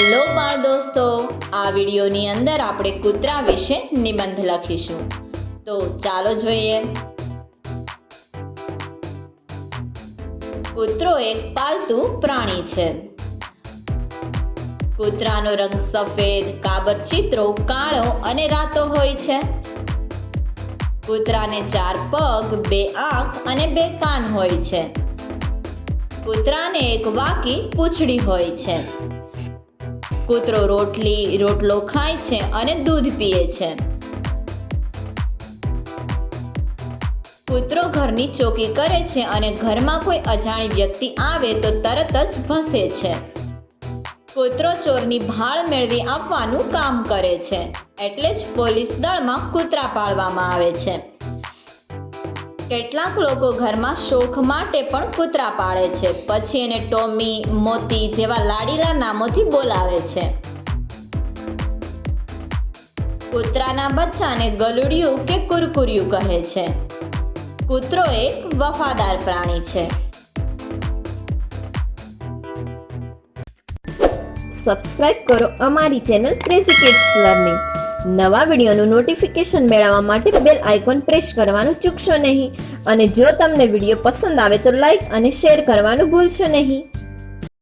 Hello બાળ દોસ્તો, આ વિડીયોની અંદર આપણે કૂતરા વિશે નિબંધ લખીશું. તો ચાલો જોઈએ. કૂતરો એક પાલતુ પ્રાણી છે. કૂતરાનો રંગ સફેદ, કાબરચીતરો કાળો અને રાતો હોય છે. કૂતરાને 4 પગ, 2 આંખ અને 2 કાન હોય છે. કૂતરાને એક વાંકી પૂંછડી હોય છે. કૂતરો રોટલો ખાય છે અને દૂધ પીએ છે. કૂતરો ઘરની ચોકી કરે છે અને ઘરમાં કોઈ અજાણી વ્યક્તિ આવે તો તરત જ ભસે છે. કૂતરો ચોરની ભાળ મેળવી આપવાનું કામ કરે છે, એટલે જ પોલીસ દળમાં કૂતરા પાળવામાં આવે છે. કેટલાક લોકો ઘરમાં શોખ માટે પણ કૂતરા પાળે છે, પછી એને ટોમી, મોતી જેવા લાડીલા નામોથી બોલાવે છે. કૂતરાના બચ્ચાને ગલુડિયું કે કુરકુરિયું કહે છે. કૂતરો એક વફાદાર પ્રાણી છે. સબસ્ક્રાઇબ કરો અમારી ચેનલ ક્રેઝી કિડ્સ લર્નિંગ. નવા વિડીયોનું નોટિફિકેશન મેળવવા માટે બેલ આઇકોન પ્રેસ કરવાનું ચૂકશો નહીં. અને જો તમને વિડીયો પસંદ આવે તો લાઈક અને શેર કરવાનું ભૂલશો નહીં.